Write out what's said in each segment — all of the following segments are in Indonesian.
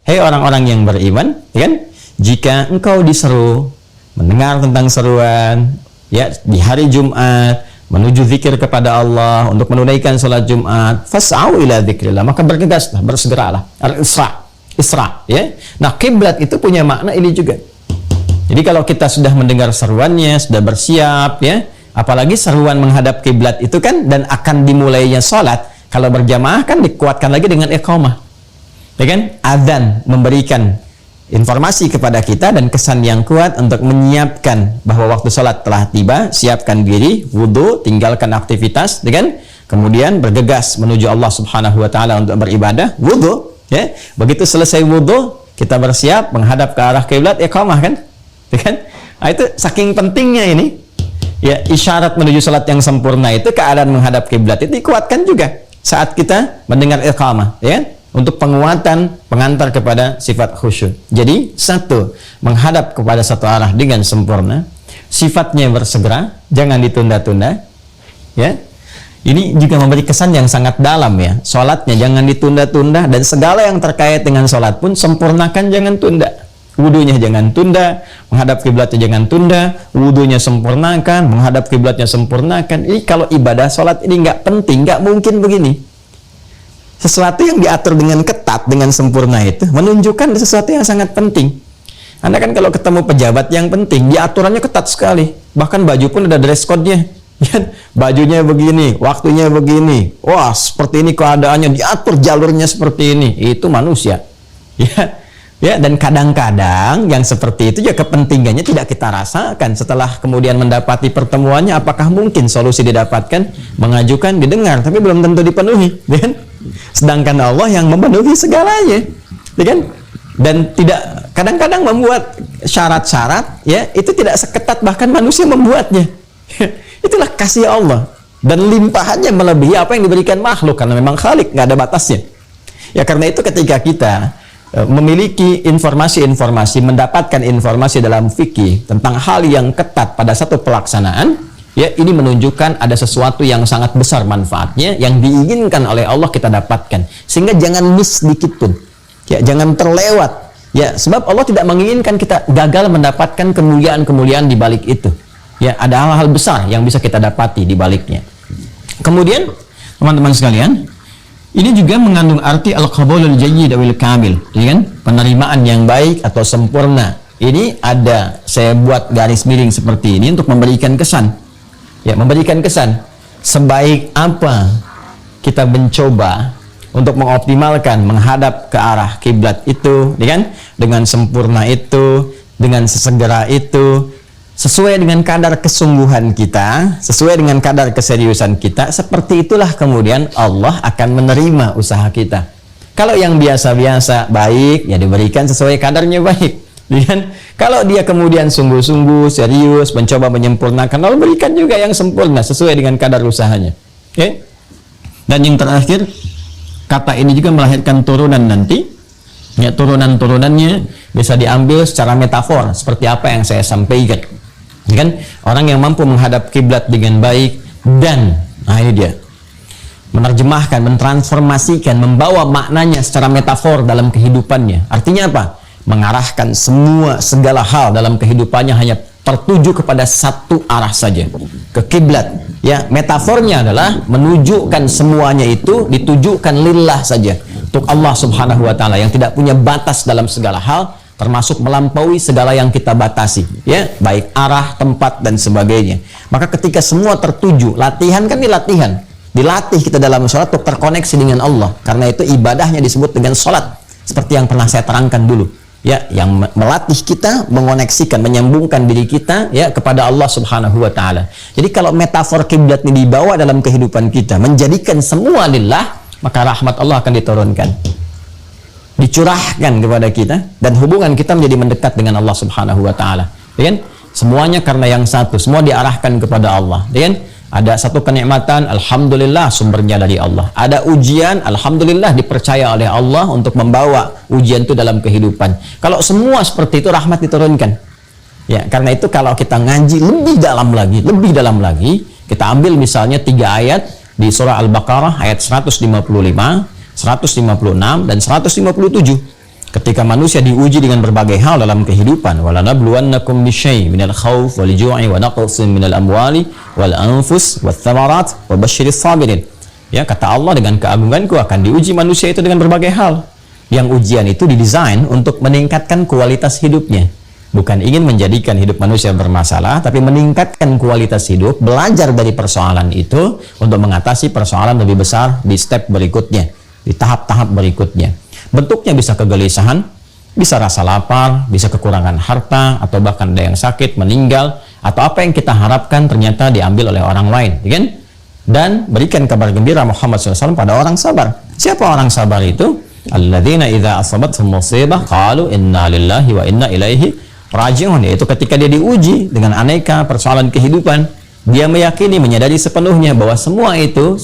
Hei orang-orang yang beriman, ya kan? Jika engkau diseru mendengar tentang seruan ya di hari Jumat menuju zikir kepada Allah untuk menunaikan salat Jumat, fas'au ila dzikrillah, maka bergegaslah, bersegeralah. Isra, ya. Nah, kiblat itu punya makna ini juga. Jadi kalau kita sudah mendengar seruannya, sudah bersiap, ya, apalagi seruan menghadap kiblat itu kan, dan akan dimulainya sholat, kalau berjamaah kan dikuatkan lagi dengan iqamah, ya kan? Adzan memberikan informasi kepada kita dan kesan yang kuat untuk menyiapkan bahwa waktu sholat telah tiba. Siapkan diri, wudhu, tinggalkan aktivitas, ya kan? Kemudian bergegas menuju Allah Subhanahu Wa Taala untuk beribadah, wudhu, ya. Begitu selesai wudhu, kita bersiap menghadap ke arah kiblat, iqamah kan? Ya kan? Nah, itu saking pentingnya ini. Ya, isyarat menuju salat yang sempurna itu keadaan menghadap kiblat itu dikuatkan juga saat kita mendengar iqamah, ya. Untuk penguatan pengantar kepada sifat khusyuk. Jadi, satu, menghadap kepada satu arah dengan sempurna, sifatnya bersegera, jangan ditunda-tunda, ya. Ini juga memberi kesan yang sangat dalam, ya. Sholatnya jangan ditunda-tunda, dan segala yang terkait dengan sholat pun sempurnakan, jangan tunda. Wudunya jangan tunda, menghadap kiblatnya jangan tunda, wudunya sempurnakan, menghadap kiblatnya sempurnakan. Ini kalau ibadah sholat ini nggak penting, nggak mungkin begini. Sesuatu yang diatur dengan ketat, dengan sempurna itu menunjukkan sesuatu yang sangat penting. Anda kan kalau ketemu pejabat yang penting, diaturannya ketat sekali. Bahkan baju pun ada dress code-nya. Bajunya begini, waktunya begini. Wah, seperti ini keadaannya, diatur jalurnya seperti ini. Itu manusia. Ya, dan kadang-kadang yang seperti itu juga kepentingannya tidak kita rasakan. Setelah kemudian mendapati pertemuannya, apakah mungkin solusi didapatkan? Mengajukan, didengar, tapi belum tentu dipenuhi, kan? Sedangkan Allah yang memenuhi segalanya, kan? Dan tidak, kadang-kadang membuat syarat-syarat, ya, itu tidak seketat bahkan manusia membuatnya. Itulah kasih Allah, dan limpahannya melebihi apa yang diberikan makhluk, karena memang Khalik, nggak ada batasnya. Ya, karena itu ketika kita memiliki informasi-informasi, mendapatkan informasi dalam fikih tentang hal yang ketat pada satu pelaksanaan, ya, ini menunjukkan ada sesuatu yang sangat besar manfaatnya yang diinginkan oleh Allah kita dapatkan, sehingga jangan miss sedikit pun, ya, jangan terlewat, ya, sebab Allah tidak menginginkan kita gagal mendapatkan kemuliaan-kemuliaan di balik itu, ya, ada hal-hal besar yang bisa kita dapati di baliknya. Kemudian teman-teman sekalian, ini juga mengandung arti al-qabulul jayyid awil kamil, ya kan? Penerimaan yang baik atau sempurna. Ini ada, saya buat garis miring seperti ini untuk memberikan kesan. Ya, memberikan kesan sebaik apa kita mencoba untuk mengoptimalkan menghadap ke arah kiblat itu, ya kan? Dengan sempurna itu, dengan sesegera itu, sesuai dengan kadar kesungguhan kita, sesuai dengan kadar keseriusan kita, seperti itulah kemudian Allah akan menerima usaha kita. Kalau yang biasa-biasa baik, ya diberikan sesuai kadarnya baik, kan? Kalau dia kemudian sungguh-sungguh, serius, mencoba menyempurnakan, Allah berikan juga yang sempurna sesuai dengan kadar usahanya. Okay? Dan yang terakhir, kata ini juga melahirkan turunan nanti. Ya, turunan-turunannya bisa diambil secara metafor, seperti apa yang saya sampaikan. Kan, orang yang mampu menghadap kiblat dengan baik dan, nah ini dia, menerjemahkan, mentransformasikan, membawa maknanya secara metafor dalam kehidupannya. Artinya apa? Mengarahkan segala hal dalam kehidupannya hanya tertuju kepada satu arah saja, ke kiblat. Ya, metafornya adalah menunjukkan semuanya itu ditujukan lillah saja, untuk Allah Subhanahu Wa Taala yang tidak punya batas dalam segala hal, termasuk melampaui segala yang kita batasi, ya, baik arah, tempat, dan sebagainya. Maka ketika semua tertuju, latihan kan dilatih kita dalam sholat untuk terkoneksi dengan Allah. Karena itu ibadahnya disebut dengan sholat, seperti yang pernah saya terangkan dulu, ya, yang melatih kita, mengoneksikan, menyambungkan diri kita, ya, kepada Allah Subhanahu Wa Taala. Jadi kalau metafor kiblat ini dibawa dalam kehidupan kita, menjadikan semua lillah, maka rahmat Allah akan diturunkan, dicurahkan kepada kita, dan hubungan kita menjadi mendekat dengan Allah Subhanahu Wa Taala, ya kan? Semuanya karena yang satu, semua diarahkan kepada Allah, ya kan? Ada satu kenikmatan, alhamdulillah sumbernya dari Allah. Ada ujian, alhamdulillah dipercaya oleh Allah untuk membawa ujian itu dalam kehidupan. Kalau semua seperti itu, rahmat diturunkan. Ya, karena itu kalau kita ngaji lebih dalam lagi, kita ambil misalnya 3 ayat di surah Al-Baqarah ayat 155, 156 dan 157. Ketika manusia diuji dengan berbagai hal dalam kehidupan, walanabluwannakum bisyai' minal khauf wal ju'i wa naqsin minal amwali wal anfus wath thamarat wa basyiris sabirin. Ya, kata Allah, dengan keagunganku akan diuji manusia itu dengan berbagai hal. Yang ujian itu didesain untuk meningkatkan kualitas hidupnya. Bukan ingin menjadikan hidup manusia bermasalah, tapi meningkatkan kualitas hidup, belajar dari persoalan itu untuk mengatasi persoalan lebih besar di step berikutnya, di tahap-tahap berikutnya. Bentuknya bisa kegelisahan, bisa rasa lapar, bisa kekurangan harta, atau bahkan ada yang sakit, meninggal, atau apa yang kita harapkan ternyata diambil oleh orang lain, ya kan? Dan berikan kabar gembira Muhammad SAW pada orang sabar. Siapa orang sabar itu? Alladzina idza asabathum musibah qalu inna lillahi wa inna ilaihi raji'un. Yaitu ketika dia diuji dengan aneka persoalan kehidupan, dia meyakini, menyadari sepenuhnya bahwa semua itu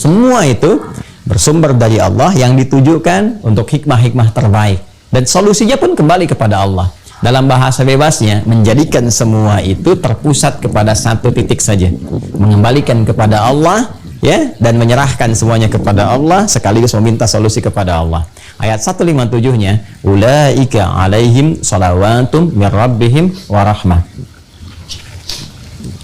bersumber dari Allah yang ditujukan untuk hikmah-hikmah terbaik, dan solusinya pun kembali kepada Allah. Dalam bahasa bebasnya, menjadikan semua itu terpusat kepada satu titik saja, mengembalikan kepada Allah, ya, dan menyerahkan semuanya kepada Allah sekaligus meminta solusi kepada Allah. Ayat 157-nya, ulaika alaihim salawatum mir rabbihim wa rahmah.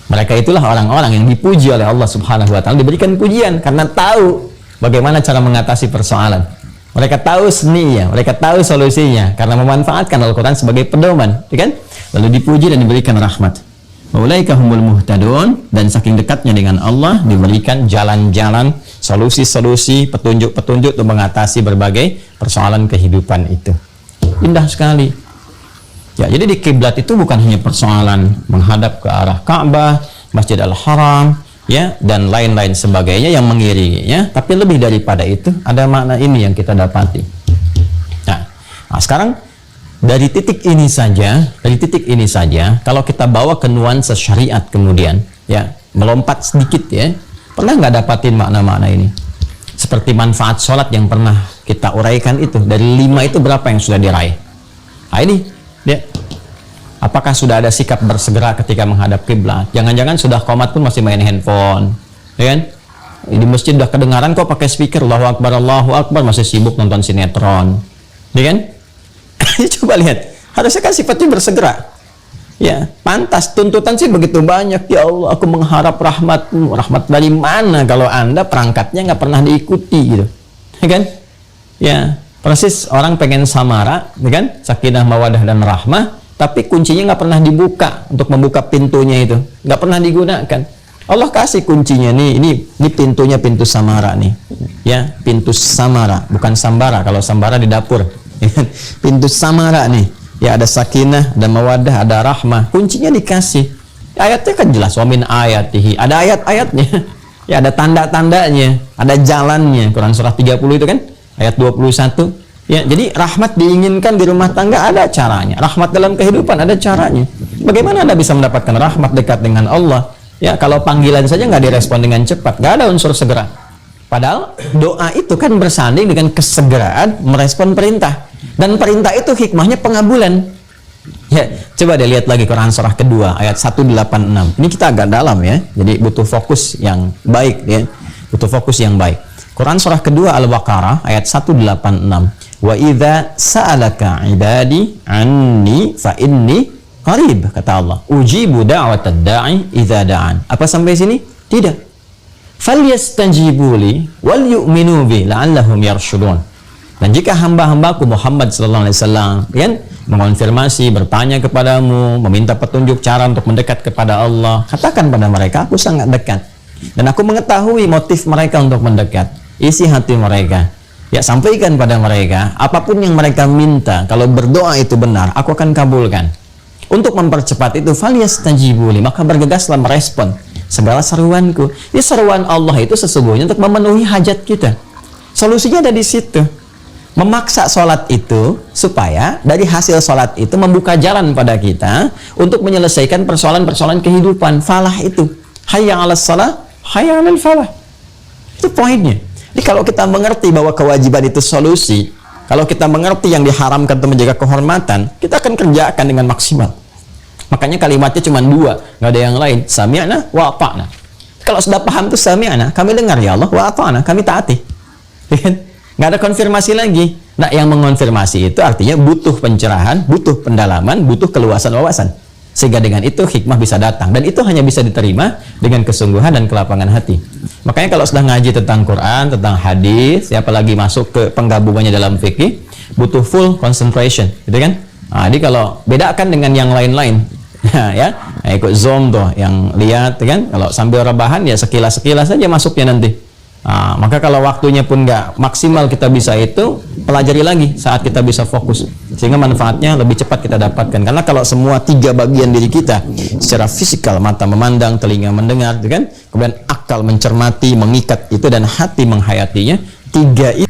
Mereka itulah orang-orang yang dipuji oleh Allah Subhanahu wa taala, diberikan pujian karena tahu bagaimana cara mengatasi persoalan. Mereka tahu seninya, mereka tahu solusinya karena memanfaatkan Al-Quran sebagai pedoman, ya kan? Lalu dipuji dan diberikan rahmat. Ulaika humul muhtadun, dan saking dekatnya dengan Allah diberikan jalan-jalan, solusi-solusi, petunjuk-petunjuk untuk mengatasi berbagai persoalan kehidupan itu. Indah sekali. Ya, jadi di kiblat itu bukan hanya persoalan menghadap ke arah Ka'bah, Masjid Al-Haram, ya, dan lain-lain sebagainya yang mengiringinya, tapi lebih daripada itu ada makna ini yang kita dapati. Nah, sekarang dari titik ini saja, kalau kita bawa ke nuansa syariat kemudian, ya, melompat sedikit, ya, pernah nggak dapatin makna-makna ini? Seperti manfaat sholat yang pernah kita uraikan itu, dari 5 itu berapa yang sudah diraih? Nah ini, ya, apakah sudah ada sikap bersegera ketika menghadap kiblat? Jangan-jangan sudah qomat pun masih main handphone, ya kan? Di masjid udah kedengaran kok pakai speaker, Allahu Akbar, masih sibuk nonton sinetron, ya kan? Coba lihat, harusnya kan sifatnya bersegera. Ya, pantas, tuntutan sih begitu banyak. Ya Allah, aku mengharap rahmat-Mu. Rahmat dari mana kalau Anda perangkatnya nggak pernah diikuti gitu, ya kan? Ya, persis orang pengen samara, ya kan? Sakinah, mawadah, dan rahmah, tapi kuncinya nggak pernah dibuka untuk membuka pintunya itu, nggak pernah digunakan. Allah kasih kuncinya nih, ini pintunya, pintu samara nih, ya, pintu samara, bukan sambara. Kalau sambara di dapur, pintu samara nih, ya, ada sakinah, ada mawadah, ada rahmah, kuncinya dikasih. Ayatnya kan jelas, wa min ayatihi, ada ayat-ayatnya, ya, ada tanda-tandanya, ada jalannya. Quran surah 30 itu kan, ayat 21. Ya, jadi rahmat diinginkan di rumah tangga ada caranya, rahmat dalam kehidupan ada caranya. Bagaimana Anda bisa mendapatkan rahmat dekat dengan Allah? Ya, kalau panggilan saja nggak direspon dengan cepat, nggak ada unsur segera. Padahal doa itu kan bersanding dengan kesegeraan merespon perintah, dan perintah itu hikmahnya pengabulan. Ya, coba deh lihat lagi Quran surah kedua ayat 186. Ini kita agak dalam, ya, jadi butuh fokus yang baik, ya, butuh fokus yang baik. Quran surah kedua Al-Baqarah ayat 186. Wa idza sa'alaka ibadi anni fa inni qarib, kata Allah, ujibu da'watad da'i idza da'an. Apa sampai sini? Tidak. Falyastanjibuli wal yu'minu bi la'allahum yarshudun. Dan jika hamba-hambaku Muhammad sallallahu alaihi wasallam, kan, mengonfirmasi, bertanya kepadamu, meminta petunjuk cara untuk mendekat kepada Allah, katakan pada mereka, aku sangat dekat dan aku mengetahui motif mereka untuk mendekat, isi hati mereka. Ya, sampaikan pada mereka apapun yang mereka minta, kalau berdoa itu benar, aku akan kabulkan. Untuk mempercepat itu, falyastajibuli, maka bergegaslah merespon segala seruanku. Ini seruan Allah itu sesungguhnya untuk memenuhi hajat kita. Solusinya ada di situ. Memaksa sholat itu supaya dari hasil sholat itu membuka jalan pada kita untuk menyelesaikan persoalan-persoalan kehidupan. Falah itu, hayya 'alas shalah, hayya 'alal falah. Itu poinnya. Jadi kalau kita mengerti bahwa kewajiban itu solusi, kalau kita mengerti yang diharamkan untuk menjaga kehormatan, kita akan kerjakan dengan maksimal. Makanya kalimatnya cuma 2, nggak ada yang lain. Sami'na wa ata'na. Kalau sudah paham tuh sami'na, kami dengar, ya Allah, wa ata'na, kami taati. Nggak ada konfirmasi lagi. Nah, yang mengonfirmasi itu artinya butuh pencerahan, butuh pendalaman, butuh keluasan wawasan. Sehingga dengan itu hikmah bisa datang. Dan itu hanya bisa diterima dengan kesungguhan dan kelapangan hati. Makanya kalau sudah ngaji tentang Quran, tentang hadis, apalagi masuk ke penggabungannya dalam fikih, butuh full concentration, gitu kan? Nah, jadi kalau bedakan dengan yang lain-lain, ya, ikut Zoom tuh, yang lihat, kan? Kalau sambil rebahan ya sekilas-sekilas saja masuknya nanti. Nah, maka kalau waktunya pun nggak maksimal kita bisa itu, pelajari lagi saat kita bisa fokus, sehingga manfaatnya lebih cepat kita dapatkan. Karena kalau semua 3 bagian diri kita secara fisikal, mata memandang, telinga mendengar, kan? Kemudian akal mencermati, mengikat itu, dan hati menghayatinya, 3 itu